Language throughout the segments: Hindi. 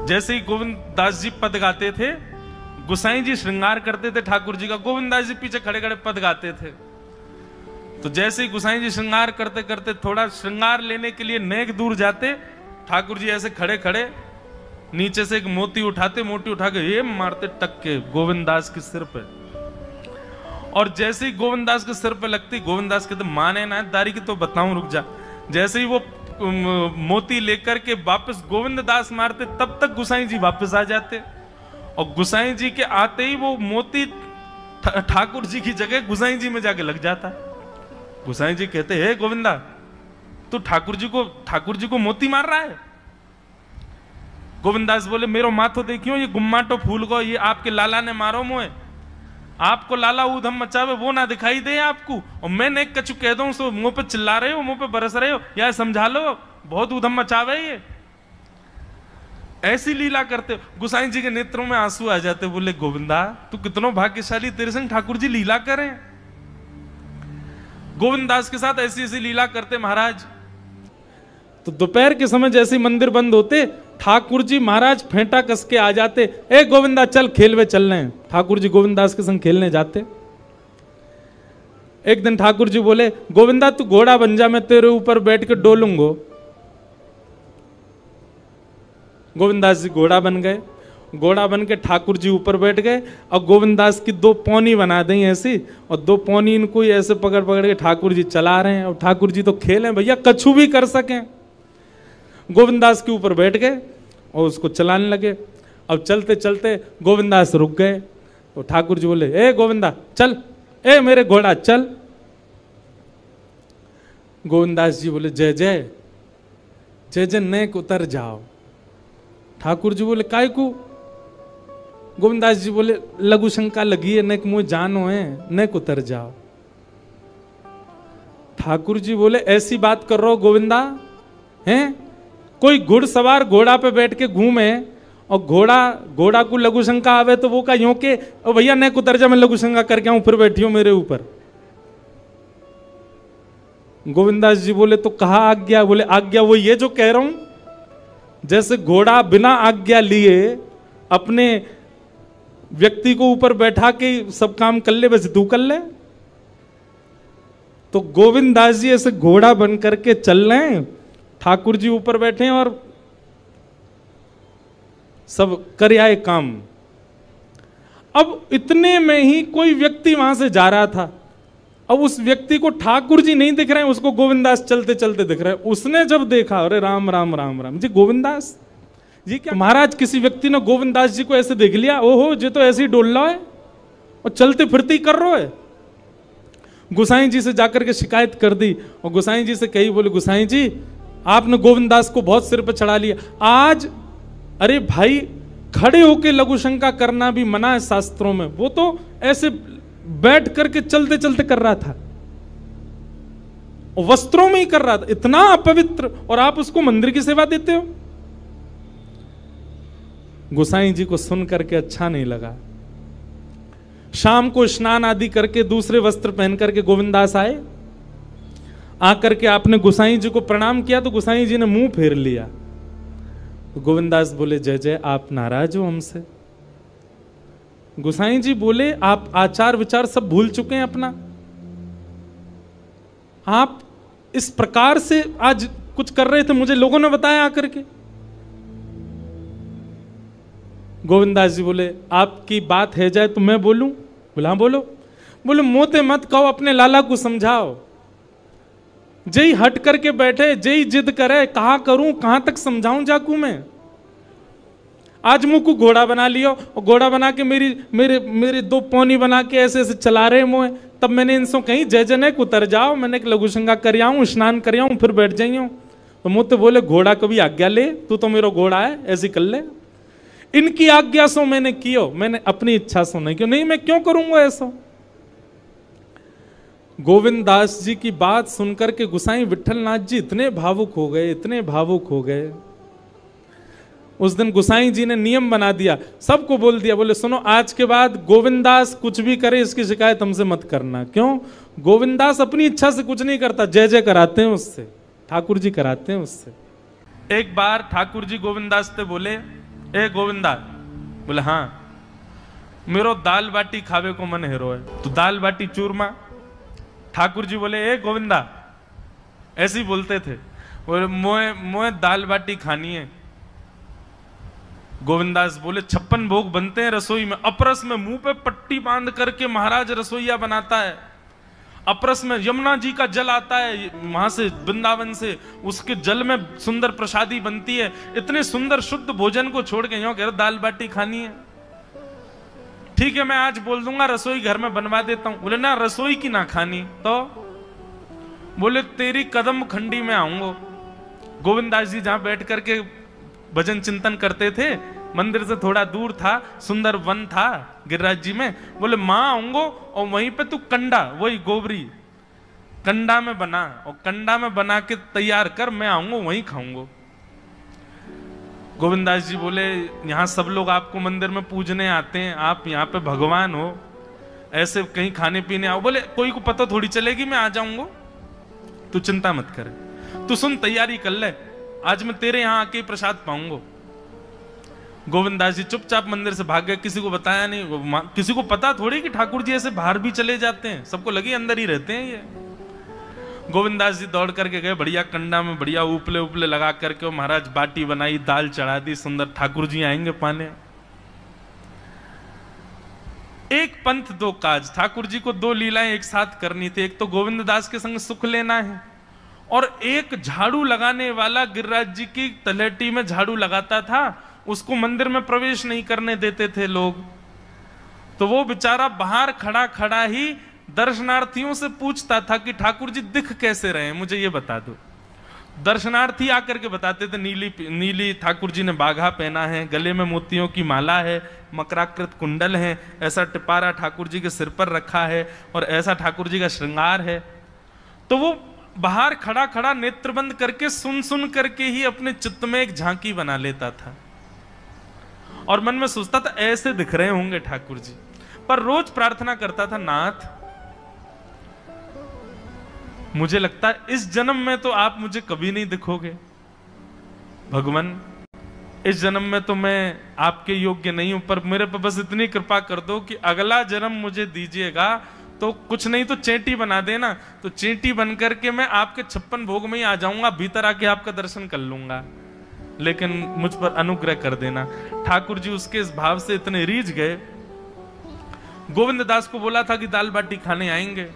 जैसे ही गोविंद दास जी पद गाते थे, गोसाई जी श्रृंगार करते थे ठाकुर जी का, गोविंद दास जी पीछे खड़े खड़े पद गाते थे। तो जैसे ही गोसाई जी श्रृंगार करते करते थोड़ा श्रृंगार लेने के लिए नेक दूर जाते, ठाकुर जी ऐसे खड़े खड़े नीचे से एक मोती उठाते, मोती उठा के ये मारते टक के गोविंद दास के सिर पे। और जैसे ही गोविंद दास के सिर पे लगती, गोविंद दास कहते माने ना दारी की तो बताऊं, रुक जा। जैसे ही वो मोती लेकर के वापस गोविंद दास मारते, तब तक गोसाई जी वापस आ जाते। और गोसाई जी के आते ही वो मोती ठाकुर जी की जगह गोसाई जी में जाके लग जाता। गोसाई जी कहते हे गोविंदा, तू ठाकुर जी को मोती मार रहा है? गोविंद दास बोले मेरो माथो देखियो, ये गुम्माटो फूल को ये आपके लाला ने मारो मोए। आपको लाला ऊधम मचावे वो ना दिखाई दे आपको, और मैं नेक कछु कह दूं सो मुंह पे चिल्ला रहे हो, मुंह पे बरस रहे हो, या समझा लो बहुत ऊधम मचावे ये। ऐसी लीला करते। गोसाई जी के नेत्रों में आंसू आ जाते, बोले गोविंदा तू कितना भाग्यशाली, तेरे संग ठाकुर जी लीला करें। गोविंद दास के साथ ऐसी ऐसी लीला करते महाराज। तो दोपहर के समय जैसे मंदिर बंद होते, ठाकुर जी महाराज फेंटा कस के आ जाते, ए गोविंदा चल खेलवे चल रहे हैं। ठाकुर जी गोविंद दास के संग खेलने जाते। एक दिन ठाकुर जी बोले गोविंदा तू घोड़ा बन जा, मैं तेरे ऊपर बैठ के डोलूंगो। गोविंद दास जी घोड़ा बन गए। घोड़ा बन के ठाकुर जी ऊपर बैठ गए, और गोविंद दास की दो पौनी बना दी ऐसी, और दो पौनी इनको ही ऐसे पकड़ पकड़ के ठाकुर जी चला रहे हैं। और ठाकुर जी तो खेले भैया, कछु भी कर सकें। गोविंद दास के ऊपर बैठ गए और उसको चलाने लगे। अब चलते चलते गोविंद दास रुक गए, और ठाकुर जी बोले ए गोविंदा चल, ए मेरे घोड़ा चल। गोविंद दास जी बोले जय जय जय जय, नेक उतर जाओ। ठाकुर जी बोले काय को? गोविंद दास जी बोले लघु शंका लगी है, नेक मुझे जानो है, नेक उतर जाओ। ठाकुर जी बोले ऐसी बात कर रहे हो गोविंदा हैं? कोई घुड़सवार घोड़ा पे बैठ के घूमे, और घोड़ा को लघु शंका आवे तो वो का यूं के ओ भैया नेक उतर जा, मैं लघु शंका करके आऊं, फिर बैठियो मेरे ऊपर। गोविंद दास जी बोले तो कहा आज्ञा? बोले आज्ञा वो ये जो कह रहा हूं, जैसे घोड़ा बिना आज्ञा लिए अपने व्यक्ति को ऊपर बैठा के सब काम कर ले, वैसे तू कर ले। तो गोविंद दास जी ऐसे घोड़ा बन करके चल रहे हैं, ठाकुर जी ऊपर बैठे हैं और सब कर आए काम। अब इतने में ही कोई व्यक्ति वहां से जा रहा था। अब उस व्यक्ति को ठाकुर जी नहीं दिख रहे हैं, उसको गोविंद दास चलते चलते दिख रहे हैं। उसने जब देखा, अरे राम राम राम राम जी, गोविंद दास जी क्या? महाराज किसी व्यक्ति ने गोविंद दास जी को ऐसे देख लिया, ओहो जी तो ऐसे ही डोल रहा है और चलते फिरते ही कर रहा है। गोसाई जी से जाकर के शिकायत कर दी, और गोसाई जी से कही, बोले गोसाई जी आपने गोविंद दास को बहुत सिर पर चढ़ा लिया आज। अरे भाई खड़े होके लघु शंका करना भी मना है शास्त्रों में, वो तो ऐसे बैठ करके चलते चलते कर रहा था, और वस्त्रों में ही कर रहा था, इतना अपवित्र, और आप उसको मंदिर की सेवा देते हो। गोसाई जी को सुन करके अच्छा नहीं लगा। शाम को स्नान आदि करके दूसरे वस्त्र पहन करके गोविंदास आए। आकर के आपने गोसाई जी को प्रणाम किया, तो गोसाई जी ने मुंह फेर लिया। तो गोविंदास बोले जय जय, आप नाराज हो हमसे? गोसाई जी बोले आप आचार विचार सब भूल चुके हैं अपना। आप इस प्रकार से आज कुछ कर रहे थे, मुझे लोगों ने बताया आकर के। गोविंदास जी बोले आपकी बात है जाए तो मैं बोलूं? बोला हाँ बोलो। बोले मोते मत कहो, अपने लाला को समझाओ। जय हट करके बैठे, जय जिद करे, कहा करूं कहां तक समझाऊं जाकू मैं? आज मुंह को घोड़ा बना लियो, और घोड़ा बना के मेरे दो पौनी बना के ऐसे ऐसे चला रहे मुंह। तब मैंने इनसे कहीं जय जय नेक उतर जाओ, मैंने एक लघु शंका कर आऊं, स्नान कर आऊं, फिर बैठ जाइयो। तो मुझे बोले घोड़ा कभी आज्ञा ले, तू तो मेरा घोड़ा है, ऐसी कर ले। इनकी आज्ञा सो मैंने कियो, मैंने अपनी इच्छा सो नहीं क्यों? नहीं मैं क्यों करूंगा ऐसा? गोविंद दास जी की बात सुनकर के गोसाई विठलनाथ जी इतने भावुक हो गए, इतने भावुक हो गए। उस दिन गोसाई जी ने नियम बना दिया, सबको बोल दिया, बोले सुनो आज के बाद गोविंदास कुछ भी करे इसकी शिकायत हमसे मत करना। क्यों? गोविंदास अपनी इच्छा से कुछ नहीं करता, जय जय कराते हैं उससे, ठाकुर जी कराते हैं उससे। एक बार ठाकुर जी गोविंदास से बोले ए गोविंदा। बोले हाँ, मेरो दाल बाटी खावे को मन हेरो है। तो दाल बाटी चूरमा। ठाकुर जी बोले ए गोविंदा, ऐसे ही बोलते थे, बोले मोए दाल बाटी खानी है। गोविंदास बोले 56 भोग बनते हैं रसोई में। अपरस में मुंह पे पट्टी बांध करके महाराज रसोईया बनाता है। अपरस में यमुना जी का जल आता है वहां से, वृंदावन से, उसके जल में सुंदर प्रसादी बनती है। इतने सुंदर शुद्ध भोजन को छोड़ के यूं कह रहे दाल बाटी खानी है। ठीक है, मैं आज बोल दूंगा रसोई घर में बनवा देता हूं। बोले ना, रसोई की ना खानी तो। बोले तेरी कदम खंडी में आऊंगा। गोविंदास जी जहां बैठ करके भजन चिंतन करते थे, मंदिर से थोड़ा दूर था, सुंदर वन था गिरिराज जी में। बोले मां आऊंगो और वहीं पे तू कंडा, वही गोबरी कंडा में बना, और कंडा में बना के तैयार कर, मैं आऊंगा वहीं खाऊंगा। गोविंदास जी बोले यहां सब लोग आपको मंदिर में पूजने आते हैं, आप यहाँ पे भगवान हो, ऐसे कहीं खाने पीने आओ। बोले कोई को पता थोड़ी चलेगी, मैं आ जाऊंगा, तू चिंता मत करे, तू सुन तैयारी कर ले, आज मैं तेरे यहां आके प्रसाद पाऊंगा। गोविंदास जी चुपचाप मंदिर से भाग गए, किसी को बताया नहीं। किसी को पता थोड़ी कि ठाकुर जी ऐसे बाहर भी चले जाते हैं, सबको लगी अंदर ही रहते हैं ये। गोविंदास जी दौड़ करके गए, बढ़िया कंडा में बढ़िया उपले उपले लगा करके, महाराज बाटी बनाई, दाल चढ़ा दी, सुंदर। ठाकुर जी आएंगे पाने। एक पंथ दो काज, ठाकुर जी को दो लीलाएं एक साथ करनी थी। एक तो गोविंददास के संग सुख लेना है, और एक झाड़ू लगाने वाला गिरिराज जी की तलहटी में झाड़ू लगाता था, उसको मंदिर में प्रवेश नहीं करने देते थे लोग। तो वो बेचारा बाहर खड़ा खड़ा ही दर्शनार्थियों से पूछता था कि ठाकुर जी दिख कैसे रहे हैं, मुझे ये बता दो। दर्शनार्थी आकर के बताते थे नीली ठाकुर जी ने बाघा पहना है, गले में मोतियों की माला है, मकराकृत कुंडल है, ऐसा टिपारा ठाकुर जी के सिर पर रखा है, और ऐसा ठाकुर जी का श्रृंगार है। तो वो बाहर खड़ा खड़ा नेत्र बंद करके सुन सुन करके ही अपने चित्त में एक झांकी बना लेता था, और मन में सोचता था ऐसे दिख रहे होंगे ठाकुर जी। पर रोज प्रार्थना करता था, नाथ मुझे लगता है इस जन्म में तो आप मुझे कभी नहीं दिखोगे, भगवान इस जन्म में तो मैं आपके योग्य नहीं हूं, पर मेरे पर बस इतनी कृपा कर दो कि अगला जन्म मुझे दीजिएगा, तो कुछ नहीं तो चेंटी बना देना, तो चेंटी बन करके मैं आपके 56 भोग में ही आ जाऊंगा, भीतर आके आपका दर्शन कर लूंगा, लेकिन मुझ पर अनुग्रह कर देना। ठाकुर जी उसके इस भाव से इतने रीझ गए। गोविंददास को बोला था कि दाल बाटी खाने आएंगे,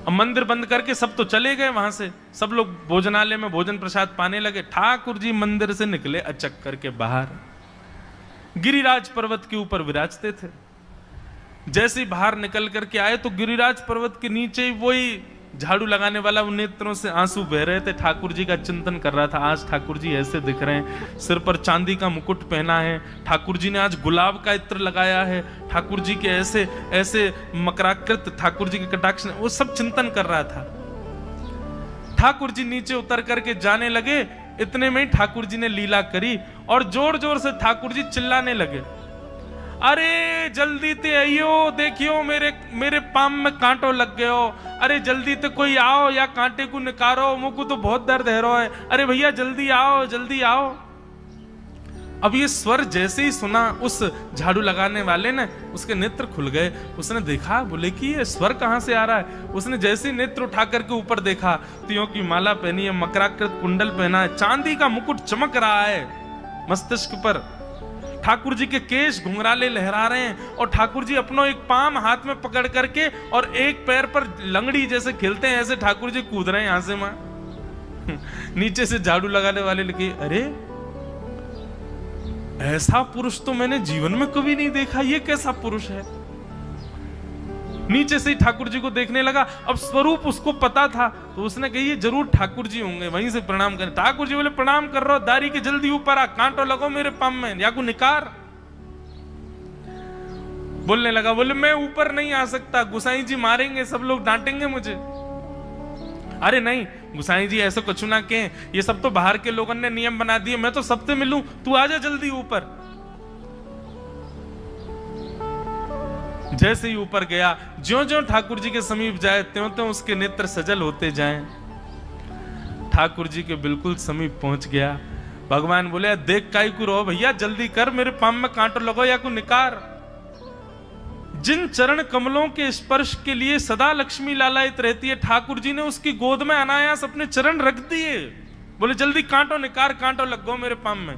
अब मंदिर बंद करके सब तो चले गए वहां से, सब लोग भोजनालय में भोजन प्रसाद पाने लगे। ठाकुर जी मंदिर से निकले अचक करके बाहर, गिरिराज पर्वत के ऊपर विराजते थे। जैसे ही बाहर निकल करके आए तो गिरिराज पर्वत के नीचे ही वही झाड़ू लगाने वाला उन नेत्रों से आंसू बह रहे थे। ठाकुर जी का चिंतन कर रहा था, आज ठाकुर जी ऐसे दिख रहे हैं, सिर पर चांदी का मुकुट पहना है, ठाकुर जी ने आज गुलाब का इत्र लगाया है, ठाकुर जी के ऐसे ऐसे मकराकृत ठाकुर जी के कटाक्ष, वो सब चिंतन कर रहा था। ठाकुर जी नीचे उतर करके जाने लगे, इतने में ही ठाकुर जी ने लीला करी और जोर जोर से ठाकुर जी चिल्लाने लगे, अरे जल्दी ते आइयो, देखियो मेरे पाम में कांटो लग गयो, अरे जल्दी ते कोई आओ या कांटे को निकारो, मुझको तो बहुत दर्द है रो है, अरे भैया जल्दी आओ जल्दी आओ। अब ये स्वर जैसे ही सुना उस झाड़ू लगाने वाले ने, उसके नेत्र खुल गए। उसने देखा, बोले कि ये स्वर कहां से आ रहा है। उसने जैसे ही नेत्र उठा करके ऊपर देखा, तियों की माला पहनी है, मकराकृत कुंडल पहना है, चांदी का मुकुट चमक रहा है मस्तिष्क पर, ठाकुर जी के केश घुंघराले लहरा रहे हैं, और ठाकुर जी अपना एक पाम हाथ में पकड़ करके और एक पैर पर लंगड़ी जैसे खेलते हैं, ऐसे ठाकुर जी कूद रहे हैं यहां से वहां। नीचे से झाड़ू लगाने वाले लगे, अरे ऐसा पुरुष तो मैंने जीवन में कभी नहीं देखा, ये कैसा पुरुष है। नीचे से ही ठाकुर जी को देखने लगा। अब स्वरूप उसको पता था, तो उसने कही ये जरूर ठाकुर जी होंगे, वहीं से प्रणाम करें। ठाकुर जी बोले प्रणाम कर रहा हूं, दारी के जल्दी ऊपर आ, कांटो लगो मेरे पाम में, या को निकार। बोलने लगा, बोले मैं ऊपर नहीं आ सकता, गुसाई जी मारेंगे, सब लोग डांटेंगे मुझे। अरे नहीं गुसाई जी ऐसा कुछ ना कहें, ये सब तो बाहर के लोगों ने नियम बना दिए, मैं तो सबसे मिलूं, तू आजा जल्दी ऊपर। जैसे ही ऊपर गया, ज्यों-ज्यों ठाकुर जी के समीप जाए, त्यों-त्यों उसके नेत्र सजल होते जाएं। ठाकुर जी के बिल्कुल समीप पहुंच गया, भगवान बोले देख काई को रो भैया, जल्दी कर, मेरे पाम में कांटो लगो या को निकार। जिन चरण कमलों के स्पर्श के लिए सदा लक्ष्मी लालायित रहती है, ठाकुर जी ने उसकी गोद में अनायास अपने चरण रख दिए। बोले जल्दी कांटो निकार, कांटो लग गो मेरे पाम में।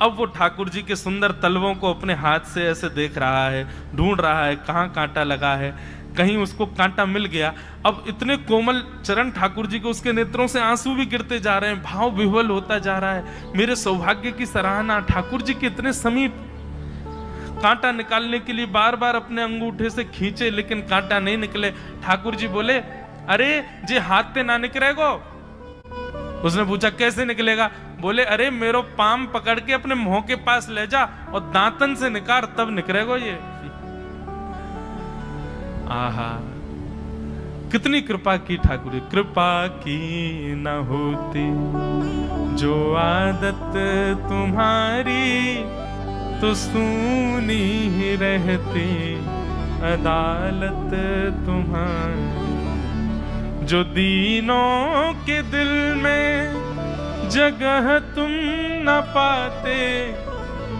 अब वो ठाकुर जी के सुंदर तलवों को अपने हाथ से ऐसे देख रहा है, ढूंढ रहा है कहां कांटा लगा है, कहीं उसको कांटा मिल गया। अब इतने कोमल चरण ठाकुर जी को, उसके नेत्रों से आंसू भी गिरते जा रहे हैं, भाव विह्वल होता जा रहा है। मेरे सौभाग्य की सराहना, ठाकुर जी के इतने समीप। कांटा निकालने के लिए बार बार अपने अंगूठे से खींचे, लेकिन कांटा नहीं निकले। ठाकुर जी बोले अरे जे हाथ ते ना निकलेगो। उसने पूछा कैसे निकलेगा? बोले अरे मेरो पाम पकड़ के अपने मुंह के पास ले जा और दांतन से निकाल, तब निकलेगो ये। आहा, कितनी कृपा की ठाकुर। कृपा की न होती जो आदत तुम्हारी, तो सूनी ही रहती अदालत तुम्हारी। जो दीनों के दिल में जगह तुम न पाते,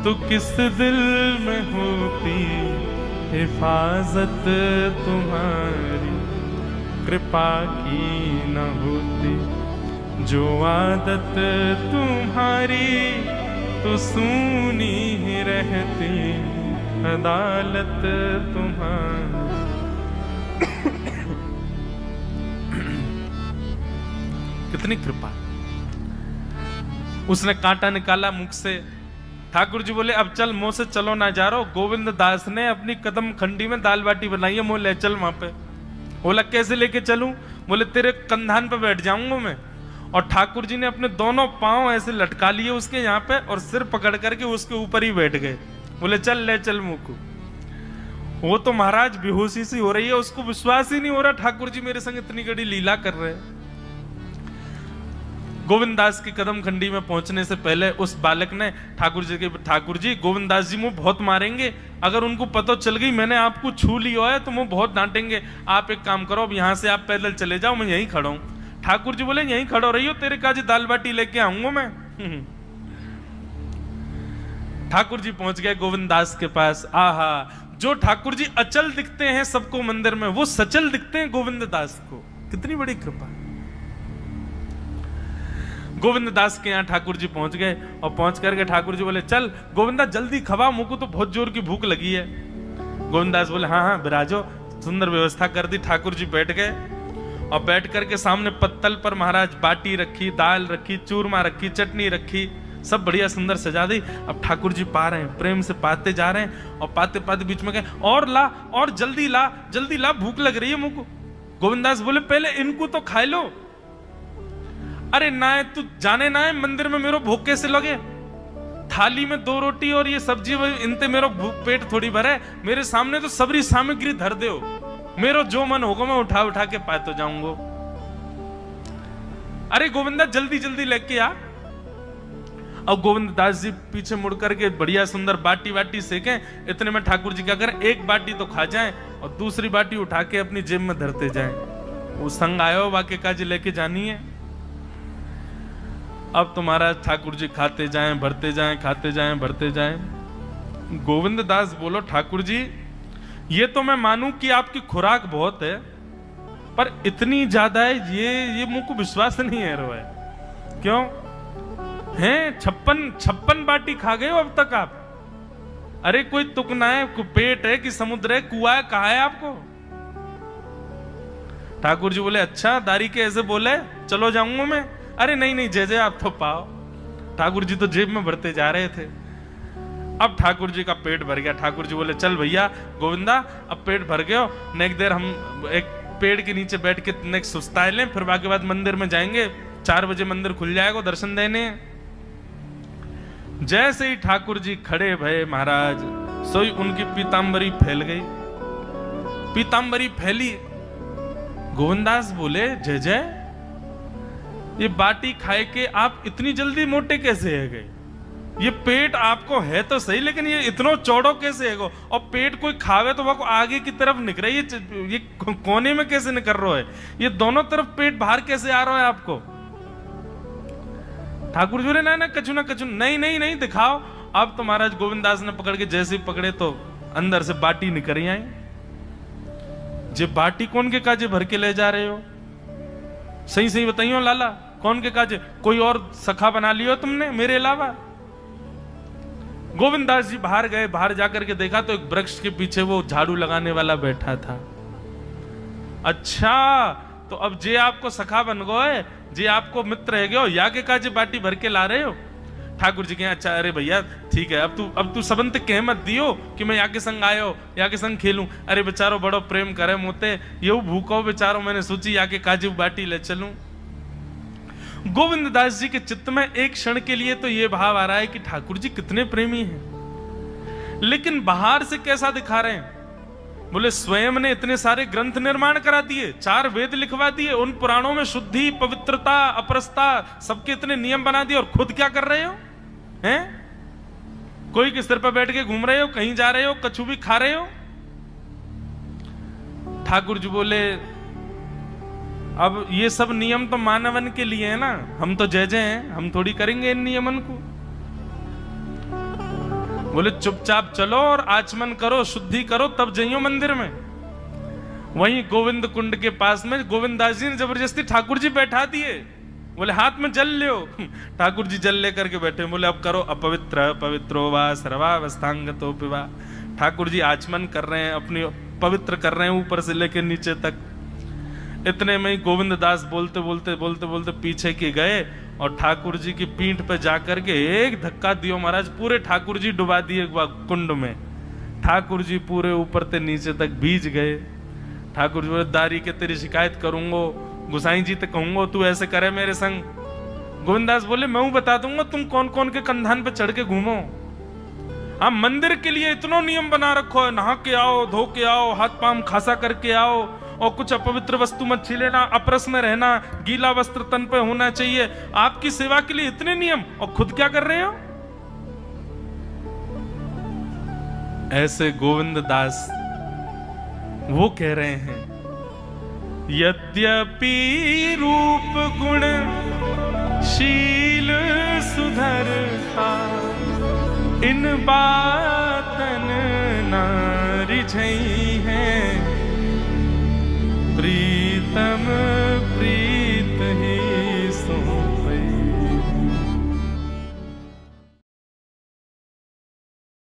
तो किस दिल में होती हिफाजत तुम्हारी। कृपा की न होती जो आदत तुम्हारी, तो सूनी ही रहती अदालत तुम्हारी। कितनी कृपा। उसने कांटा निकाला मुख से। ठाकुर जी बोले अब चल, मुंह से चलो ना जा रहा। गोविंद दास ने अपनी कदम खंडी में दाल बाटी बनाई है, मुंह ले चल वहां पे। बोला कैसे लेके चलूं? बोले तेरे कंधान पे बैठ जाऊंगा मैं। और ठाकुर जी ने अपने दोनों पांव ऐसे लटका लिए उसके यहाँ पे, और सिर पकड़ करके उसके ऊपर ही बैठ गए। बोले चल ले चल मुंह को। वो तो महाराज बेहोशी सी हो रही है, उसको विश्वास ही नहीं हो रहा ठाकुर जी मेरे संग इतनी बड़ी लीला कर रहे हैं। गोविंद दास की कदम खंडी में पहुंचने से पहले उस बालक ने ठाकुर जी गोविंद दास जी मुझे बहुत मारेंगे, अगर उनको पता चल गई मैंने आपको छू लिया है तो मुझे बहुत डांटेंगे। आप एक काम करो, अब यहां से आप पैदल चले जाओ, मैं यहीं खड़ा हूं। ठाकुर जी बोले यहीं खड़ो रही हो, तेरे काजी दाल बाटी लेके आऊंगा मैं। ठाकुर जी पहुंच गए गोविंद दास के पास। आहा, जो ठाकुर जी अचल दिखते हैं सबको मंदिर में, वो सचल दिखते हैं गोविंद दास को। कितनी बड़ी कृपा। गोविंद दास के यहाँ ठाकुर जी पहुंच गए, और पहुंच करके ठाकुर जी बोले चल गोविंदा जल्दी खवा, मुझको तो बहुत जोर की भूख लगी है। गोविंद दास बोले हाँ हाँ विराजो। सुंदर व्यवस्था कर दी। ठाकुर जी बैठ गए, और बैठ करके सामने पत्तल पर महाराज बाटी रखी, दाल रखी, चूरमा रखी, चटनी रखी, सब बढ़िया सुंदर सजा दी। अब ठाकुर जी पा रहे हैं, प्रेम से पाते जा रहे हैं, और पाते पाते बीच में गए और ला, और जल्दी ला, भूख लग रही है मुझको। गोविंदास बोले पहले इनको तो खा लो। अरे ना तू जाने ना है मंदिर में मेरो भूख कैसे लगे? थाली में 2 रोटी और ये सब्जी, इनते मेरो भूख पेट थोड़ी भरे। मेरे सामने तो सबरी सामग्री धर दो, मेरो जो मन होगा मैं उठा उठा के पाते जाऊंगा। अरे गोविंदा जल्दी जल्दी लेके आ। अब गोविंद दास जी पीछे मुड़ करके बढ़िया सुंदर बाटी वाटी सेके। इतने में ठाकुर जी क्या करें, एक बाटी तो खा जाएं और दूसरी बाटी उठा के अपनी जेब में धरते जाएं। वो संग आयो वाके काजी लेके जानी है। अब तुम्हारा ठाकुर जी खाते जाएं, भरते जाएं, खाते जाएं, भरते जाएं। गोविंद दास बोलो ठाकुर जी ये तो मैं मानूं कि आपकी खुराक बहुत है, पर इतनी ज्यादा है ये मुझको विश्वास नहीं है रो है। क्यों हैं 56 बाटी खा गए हो अब तक आप? अरे कोई तुकना है, पेट है कि समुद्र है, कुआ है, कहा है आपको? ठाकुर जी बोले अच्छा दारी के ऐसे बोले, चलो जाऊंगा मैं। अरे नहीं जय आप तो पाओ। ठाकुर जी तो जेब में भरते जा रहे थे। अब ठाकुर जी का पेट भर गया। ठाकुर जी बोले चल भैया गोविंदा अब पेट भर गया, नेक देर हम एक पेड़ के नीचे बैठ के नेक सुस्ताए लें, फिर बाकी बाद मंदिर में जाएंगे। 4 बजे मंदिर खुल जाएगा दर्शन देने। जैसे ही ठाकुर जी खड़े भये महाराज, सोई उनकी पीतांबरी फैल गई। पीतांबरी फैली। गोविंदास बोले जय ये बाटी खाए के आप इतनी जल्दी मोटे कैसे है गए? ये पेट आपको है तो सही, लेकिन ये इतना चौड़ो कैसे है गो? और पेट कोई खावे तो वो आगे की तरफ निकल रही है, ये कोने में कैसे निकल रहा है? ये दोनों तरफ पेट बाहर कैसे आ रहा है आपको? ठाकुर जी बोले ना कछु ना कछु, नहीं नहीं नहीं दिखाओ। अब तो महाराज गोविंददास ने पकड़ के जैसे ही पकड़े तो अंदर से बाटी निकल आई। जे बाटी कौन के काजे भर के ले जा रहे हो? सही सही बताइयो लाला, कौन के काजे? कोई और सखा बना लियो तुमने मेरे अलावा? गोविंददास जी बाहर गए, बाहर जाकर के देखा तो एक वृक्ष के पीछे वो झाड़ू लगाने वाला बैठा था। अच्छा, तो अब जे आपको सखा बन गए, जे आपको मित्र है गयो, या के काजे बाटी भर के ला रहे हो? ठाकुर जी कहे अच्छा अरे भैया ठीक है, अब तू सबंत कह मत दियो कि मैं या के संग आयो, या के संग खेलूं। अरे बेचारो बड़ो प्रेम करे मोते, ये भूखो बेचारो, मैंने सोची या के काजे बाटी ले चलूं। गोविंददास जी के चित्त में एक क्षण के लिए तो ये भाव आ रहा है कि ठाकुर जी कितने प्रेमी हैं, लेकिन बाहर से कैसा दिखा रहे हैं? बोले स्वयं ने इतने सारे ग्रंथ निर्माण करा दिए, 4 वेद लिखवा दिए, उन पुराणों में शुद्धि, पवित्रता, अपरसता, सबके इतने नियम बना दिए, और खुद क्या कर रहे हो? हैं? कोई के सिर पर बैठ के घूम रहे हो, कहीं जा रहे हो, कछु भी खा रहे हो? ठाकुर जी बोले अब ये सब नियम तो मानवन के लिए है ना, हम तो जय जय हैं, हम थोड़ी करेंगे इन नियमन को। बोले चुपचाप चलो और आचमन करो, शुद्धि करो, तब जाइयो मंदिर में। वहीं गोविंद कुंड के पास में गोविंददास जी ने जबरदस्ती ठाकुर जी बैठा दिए। बोले हाथ में जल लो। ठाकुर जी जल लेकर के बैठे। बोले अब करो अपवित्र पवित्रो वा सर्वावस्थांगतो पिवा। ठाकुर जी आचमन कर रहे हैं, अपनी पवित्र कर रहे हैं ऊपर से लेकर नीचे तक। इतने में ही गोविंददास बोलते बोलते बोलते बोलते पीछे के गए और ठाकुर जी की पीठ पे जाकर के एक धक्का दियो महाराज, पूरे ठाकुर जी डुबा दिए कुंड में। ठाकुर जी पूरे ऊपर से नीचे तक भीज गए। ठाकुर जी बोले दारी के तेरी शिकायत करूंगो, गुसाई जी तो कहूंगो तू ऐसे करे मेरे संग। गोविंददास बोले मैं बता दूंगा तुम कौन कौन के कंधान पे चढ़ के घूमो। हम मंदिर के लिए इतना नियम बना रखो है, नहा के आओ, धो के आओ, हाथ पांव खासा करके आओ, और कुछ अपवित्र वस्तु मत छीलेना, अपरस में रहना, गीला वस्त्र तन पे होना चाहिए। आपकी सेवा के लिए इतने नियम, और खुद क्या कर रहे हो? ऐसे गोविंददास वो कह रहे हैं यद्यपि रूप गुण शील सुधरता, इन बातन न रिझई है प्रिय